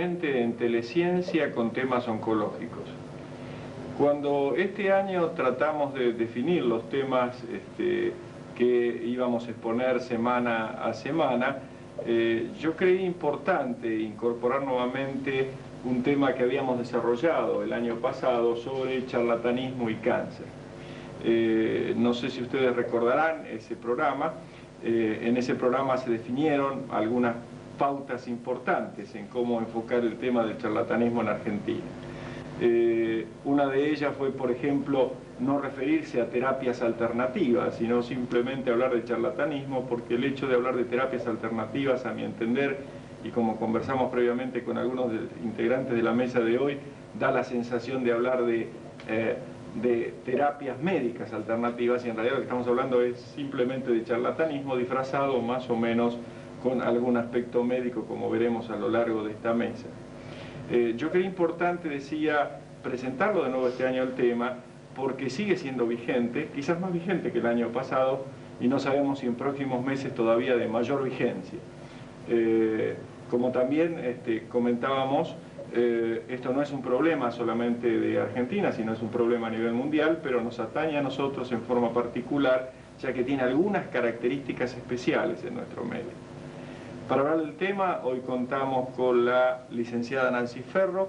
únicamente en Teleciencia con temas oncológicos. Cuando este año tratamos de definir los temas que íbamos a exponer semana a semana, yo creí importante incorporar nuevamente un tema que habíamos desarrollado el año pasado sobre charlatanismo y cáncer. No sé si ustedes recordarán ese programa. En ese programa se definieron algunas pautas importantes en cómo enfocar el tema del charlatanismo en Argentina. Una de ellas fue, por ejemplo, no referirse a terapias alternativas, sino simplemente hablar de charlatanismo, porque el hecho de hablar de terapias alternativas, a mi entender, y como conversamos previamente con algunos integrantes de la mesa de hoy, da la sensación de hablar de terapias médicas alternativas, y en realidad lo que estamos hablando es simplemente de charlatanismo disfrazado más o menos con algún aspecto médico, como veremos a lo largo de esta mesa. Yo creí importante, decía, presentarlo de nuevo este año el tema, porque sigue siendo vigente, quizás más vigente que el año pasado, y no sabemos si en próximos meses todavía de mayor vigencia. Como también comentábamos, esto no es un problema solamente de Argentina, sino es un problema a nivel mundial, pero nos atañe a nosotros en forma particular, ya que tiene algunas características especiales en nuestro medio. Para hablar del tema, hoy contamos con la licenciada Nancy Ferro.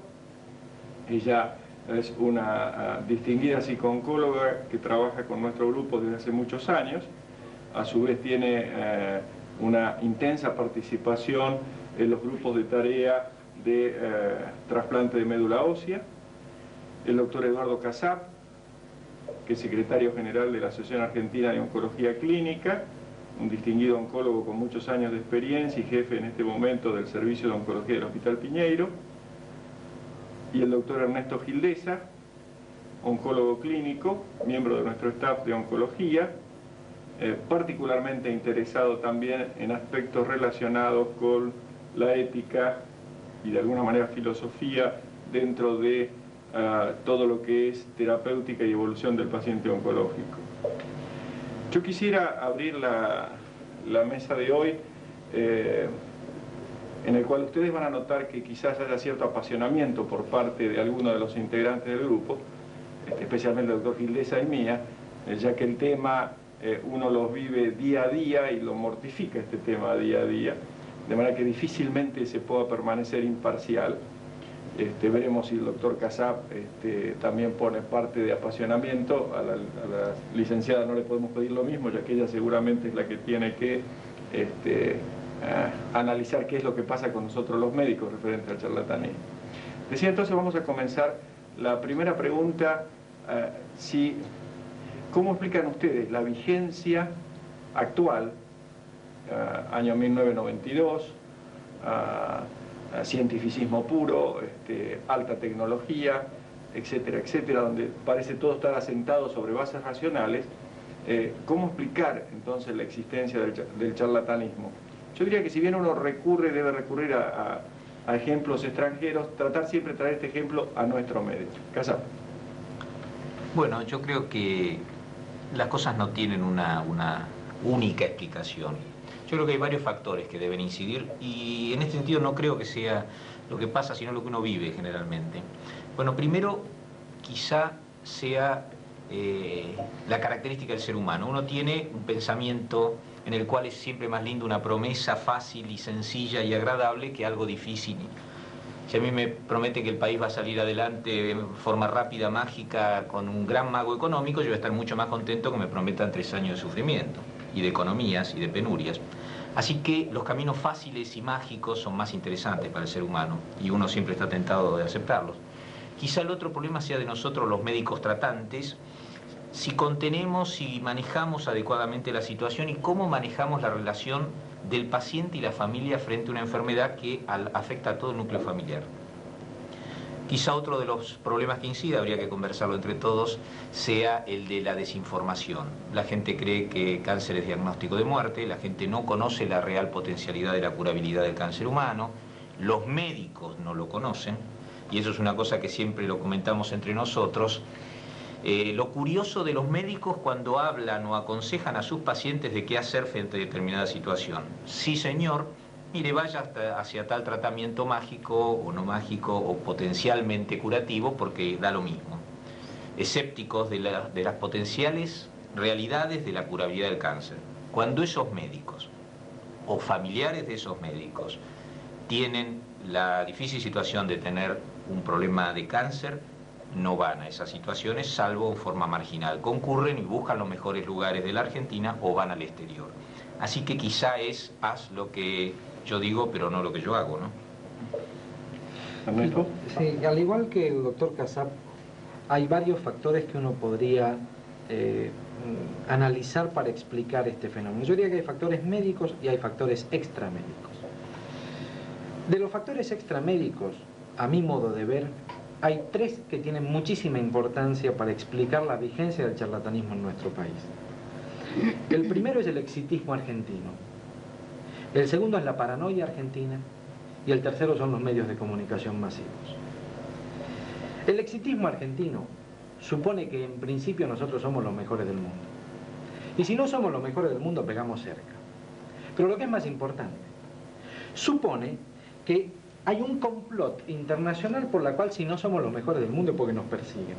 Ella es una distinguida psico-oncóloga que trabaja con nuestro grupo desde hace muchos años. A su vez tiene una intensa participación en los grupos de tarea de trasplante de médula ósea. El doctor Eduardo Casap, que es secretario general de la Asociación Argentina de Oncología Clínica, un distinguido oncólogo con muchos años de experiencia y jefe en este momento del Servicio de Oncología del Hospital Piñeiro. Y el doctor Ernesto Gildesa, oncólogo clínico, miembro de nuestro staff de oncología, particularmente interesado también en aspectos relacionados con la ética y de alguna manera filosofía dentro de todo lo que es terapéutica y evolución del paciente oncológico. Yo quisiera abrir la mesa de hoy, en el cual ustedes van a notar que quizás haya cierto apasionamiento por parte de algunos de los integrantes del grupo, especialmente el doctor Gildesa y mía, ya que el tema uno lo vive día a día y lo mortifica este tema día a día, de manera que difícilmente se pueda permanecer imparcial. Veremos si el doctor Casap también pone parte de apasionamiento. A la licenciada no le podemos pedir lo mismo, ya que ella seguramente es la que tiene que analizar qué es lo que pasa con nosotros los médicos referente al charlatanismo. Decía, entonces vamos a comenzar. La primera pregunta, ¿cómo explican ustedes la vigencia actual, año 1992, cientificismo puro, alta tecnología, etcétera, etcétera, donde parece todo estar asentado sobre bases racionales? ¿Cómo explicar entonces la existencia del charlatanismo? Yo diría que si bien uno debe recurrir a ejemplos extranjeros, tratar siempre de traer este ejemplo a nuestro medio. Casap. Bueno, yo creo que las cosas no tienen una única explicación. Yo creo que hay varios factores que deben incidir y en este sentido no creo que sea lo que pasa, sino lo que uno vive generalmente. Bueno, primero quizá sea la característica del ser humano. Uno tiene un pensamiento en el cual es siempre más lindo una promesa fácil y sencilla y agradable que algo difícil. Si a mí me promete que el país va a salir adelante de forma rápida, mágica, con un gran mago económico, yo voy a estar mucho más contento que me prometan 3 años de sufrimiento, y de economías, y de penurias. Así que los caminos fáciles y mágicos son más interesantes para el ser humano, y uno siempre está tentado de aceptarlos. Quizá el otro problema sea de nosotros los médicos tratantes, si contenemos y manejamos adecuadamente la situación y cómo manejamos la relación del paciente y la familia frente a una enfermedad que afecta a todo el núcleo familiar. Quizá otro de los problemas que incide, habría que conversarlo entre todos, sea el de la desinformación. La gente cree que cáncer es diagnóstico de muerte, la gente no conoce la real potencialidad de la curabilidad del cáncer humano, los médicos no lo conocen, y eso es una cosa que siempre lo comentamos entre nosotros. Lo curioso de los médicos cuando hablan o aconsejan a sus pacientes de qué hacer frente a determinada situación. Sí, señor, mire, vaya hacia tal tratamiento mágico o no mágico o potencialmente curativo porque da lo mismo. Escépticos de las potenciales realidades de la curabilidad del cáncer. Cuando esos médicos o familiares de esos médicos tienen la difícil situación de tener un problema de cáncer, no van a esas situaciones salvo en forma marginal. Concurren y buscan los mejores lugares de la Argentina o van al exterior. Así que quizá haz lo que yo digo, pero no lo que yo hago, ¿no? ¿Ernesto? Sí, al igual que el doctor Casap, hay varios factores que uno podría analizar para explicar este fenómeno. Yo diría que hay factores médicos y hay factores extramédicos. De los factores extramédicos, a mi modo de ver, hay tres que tienen muchísima importancia para explicar la vigencia del charlatanismo en nuestro país. El primero es el exitismo argentino, el segundo es la paranoia argentina y el tercero son los medios de comunicación masivos. El exitismo argentino supone que en principio nosotros somos los mejores del mundo. Y si no somos los mejores del mundo, pegamos cerca. Pero lo que es más importante, supone que hay un complot internacional por la cual si no somos los mejores del mundo es porque nos persiguen.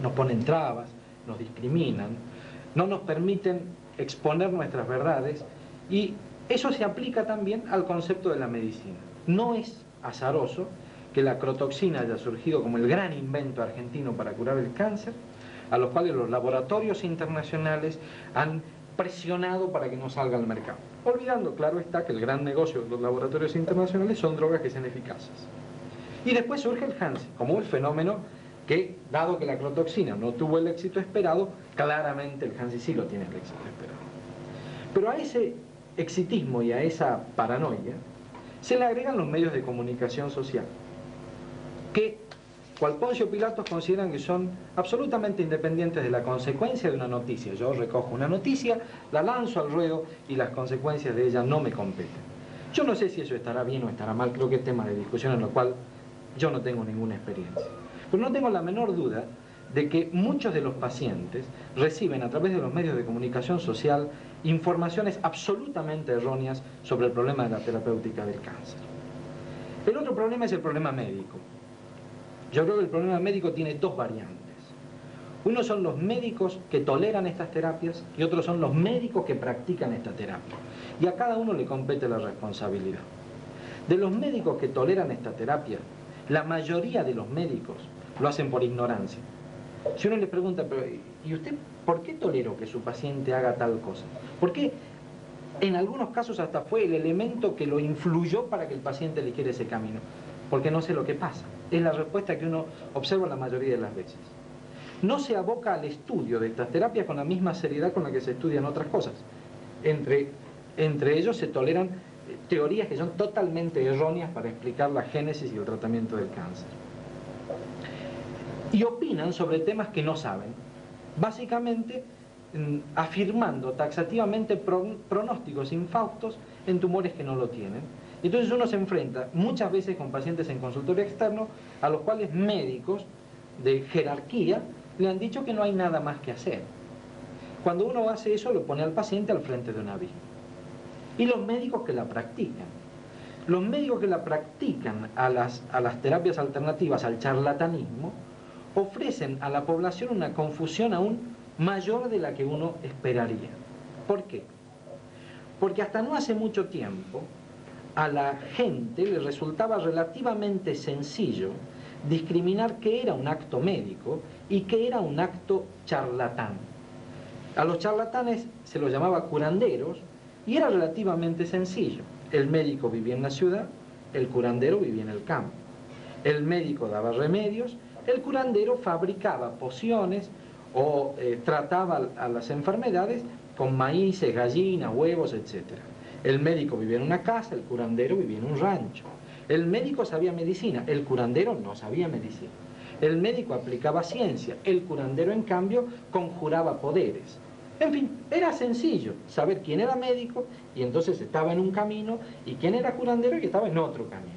Nos ponen trabas, nos discriminan, no nos permiten exponer nuestras verdades y eso se aplica también al concepto de la medicina. No es azaroso que la crotoxina haya surgido como el gran invento argentino para curar el cáncer, a los cuales los laboratorios internacionales han presionado para que no salga al mercado. Olvidando, claro está, que el gran negocio de los laboratorios internacionales son drogas que sean eficaces. Y después surge el Hansi, como el fenómeno que, dado que la crotoxina no tuvo el éxito esperado, claramente el Hansi sí lo tiene el éxito esperado. Pero a ese exitismo y a esa paranoia se le agregan los medios de comunicación social, que, cual Poncio Pilatos, consideran que son absolutamente independientes de la consecuencia de una noticia. Yo recojo una noticia, la lanzo al ruedo y las consecuencias de ella no me competen. Yo no sé si eso estará bien o estará mal, creo que es tema de discusión en lo cual yo no tengo ninguna experiencia. Pero no tengo la menor duda de que muchos de los pacientes reciben a través de los medios de comunicación social informaciones absolutamente erróneas sobre el problema de la terapéutica del cáncer. El otro problema es el problema médico. Yo creo que el problema médico tiene dos variantes. Uno son los médicos que toleran estas terapias y otros son los médicos que practican esta terapia. Y a cada uno le compete la responsabilidad. De los médicos que toleran esta terapia, la mayoría de los médicos lo hacen por ignorancia. Si uno le pregunta, pero ¿y usted por qué toleró que su paciente haga tal cosa? ¿Por qué en algunos casos hasta fue el elemento que lo influyó para que el paciente eligiera ese camino? Porque no sé lo que pasa. Es la respuesta que uno observa la mayoría de las veces. No se aboca al estudio de estas terapias con la misma seriedad con la que se estudian otras cosas. Entre ellos se toleran teorías que son totalmente erróneas para explicar la génesis y el tratamiento del cáncer. Y opinan sobre temas que no saben, básicamente afirmando taxativamente pronósticos infaustos en tumores que no lo tienen. Entonces uno se enfrenta muchas veces con pacientes en consultorio externo a los cuales médicos de jerarquía le han dicho que no hay nada más que hacer. Cuando uno hace eso lo pone al paciente al frente de un abismo. Y los médicos que la practican. Los médicos que la practican a las terapias alternativas, al charlatanismo, ofrecen a la población una confusión aún mayor de la que uno esperaría. ¿Por qué? Porque hasta no hace mucho tiempo a la gente le resultaba relativamente sencillo discriminar qué era un acto médico y qué era un acto charlatán. A los charlatanes se los llamaba curanderos y era relativamente sencillo. El médico vivía en la ciudad, el curandero vivía en el campo. El médico daba remedios, el curandero fabricaba pociones o trataba a las enfermedades con maíces, gallinas, huevos, etc. El médico vivía en una casa, el curandero vivía en un rancho. El médico sabía medicina, el curandero no sabía medicina. El médico aplicaba ciencia, el curandero en cambio conjuraba poderes. En fin, era sencillo saber quién era médico y entonces estaba en un camino y quién era curandero y estaba en otro camino.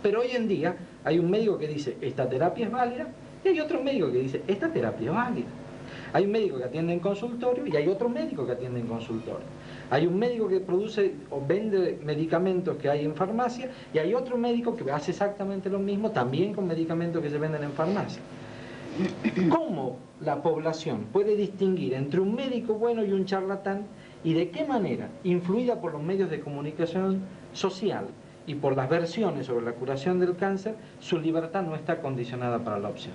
Pero hoy en día hay un médico que dice esta terapia es válida y hay otro médico que dice esta terapia es válida. Hay un médico que atiende en consultorio y hay otro médico que atiende en consultorio. Hay un médico que produce o vende medicamentos que hay en farmacia y hay otro médico que hace exactamente lo mismo también con medicamentos que se venden en farmacia. ¿Cómo la población puede distinguir entre un médico bueno y un charlatán? ¿Y de qué manera, influida por los medios de comunicación social y por las versiones sobre la curación del cáncer, su libertad no está condicionada para la opción?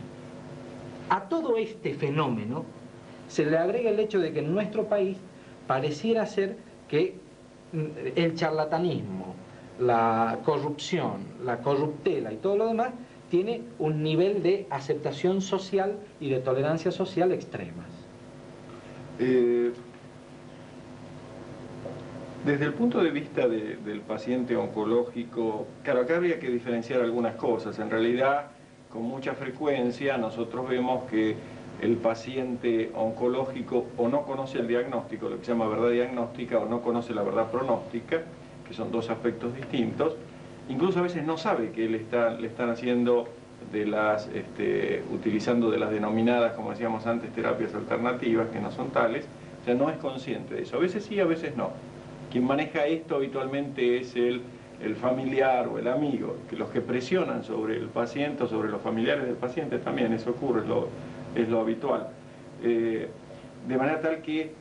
A todo este fenómeno se le agrega el hecho de que en nuestro país pareciera ser que el charlatanismo, la corrupción, la corruptela y todo lo demás tiene un nivel de aceptación social y de tolerancia social extremas. Desde el punto de vista del paciente oncológico, claro, acá habría que diferenciar algunas cosas. En realidad, con mucha frecuencia nosotros vemos que el paciente oncológico o no conoce el diagnóstico, lo que se llama verdad diagnóstica, o no conoce la verdad pronóstica, que son dos aspectos distintos. Incluso a veces no sabe que le están haciendo utilizando de las denominadas, como decíamos antes, terapias alternativas, que no son tales. O sea, no es consciente de eso. A veces sí, a veces no. Quien maneja esto habitualmente es el familiar o el amigo, que los que presionan sobre el paciente o sobre los familiares del paciente también, eso ocurre, es lo habitual. De manera tal que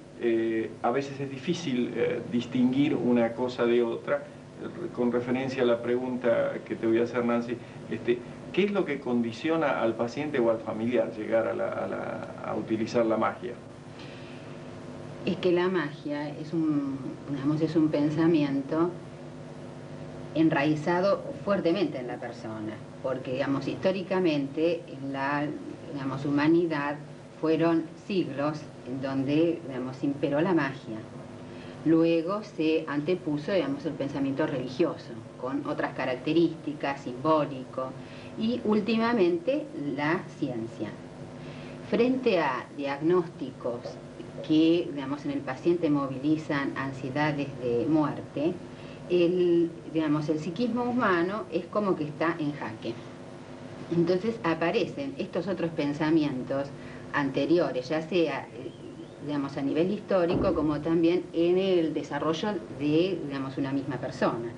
a veces es difícil distinguir una cosa de otra. Con referencia a la pregunta que te voy a hacer, Nancy, ¿qué es lo que condiciona al paciente o al familiar llegar a utilizar la magia? Es que la magia es un pensamiento enraizado fuertemente en la persona, porque, digamos, históricamente en la, digamos, humanidad fueron siglos en donde, digamos, imperó la magia. Luego se antepuso, digamos, el pensamiento religioso, con otras características, simbólico, y últimamente la ciencia. Frente a diagnósticos que, digamos, en el paciente movilizan ansiedades de muerte, el psiquismo humano es como que está en jaque. Entonces aparecen estos otros pensamientos anteriores, ya sea, digamos, a nivel histórico, como también en el desarrollo de, digamos, una misma persona,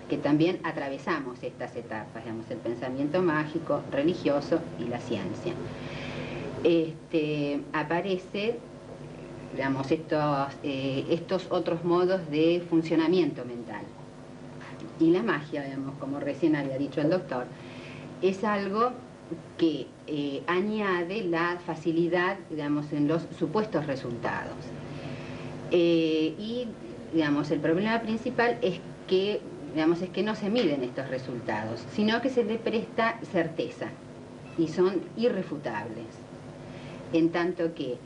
que también atravesamos estas etapas, digamos, el pensamiento mágico, religioso y la ciencia. Aparece, digamos, estos otros modos de funcionamiento mental. Y la magia, digamos, como recién había dicho el doctor, es algo que añade la facilidad, digamos, en los supuestos resultados. Y, digamos, el problema principal es que, digamos, es que no se miden estos resultados, sino que se le presta certeza y son irrefutables. En tanto que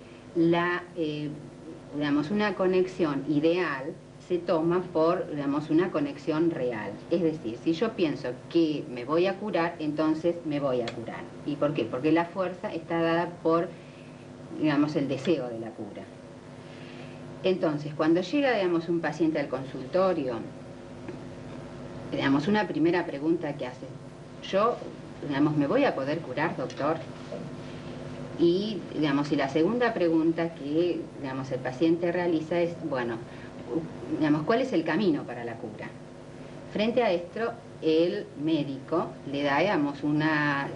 digamos, una conexión ideal se toma por, digamos, una conexión real. Es decir, si yo pienso que me voy a curar, entonces me voy a curar. ¿Y por qué? Porque la fuerza está dada por, digamos, el deseo de la cura. Entonces, cuando llega, digamos, un paciente al consultorio, digamos, una primera pregunta que hace: yo, digamos, ¿me voy a poder curar, doctor? Y, digamos, y la segunda pregunta que, digamos, el paciente realiza es, bueno, digamos, ¿cuál es el camino para la cura? Frente a esto, el médico le da, digamos, una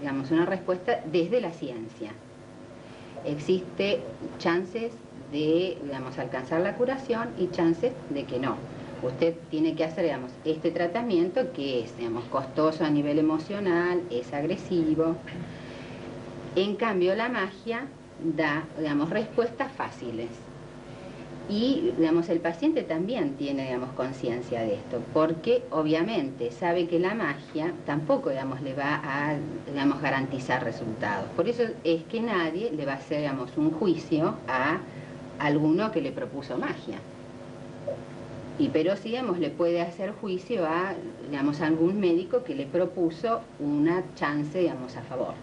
respuesta desde la ciencia. Existe chances de, digamos, alcanzar la curación y chances de que no. Usted tiene que hacer, digamos, este tratamiento que es, digamos, costoso a nivel emocional, es agresivo. En cambio, la magia da, digamos, respuestas fáciles. Y, digamos, el paciente también tiene, digamos, conciencia de esto, porque obviamente sabe que la magia tampoco, digamos, le va a, digamos, garantizar resultados. Por eso es que nadie le va a hacer, digamos, un juicio a alguno que le propuso magia. Pero sí, digamos, le puede hacer juicio a, digamos, a algún médico que le propuso una chance, digamos, a favor.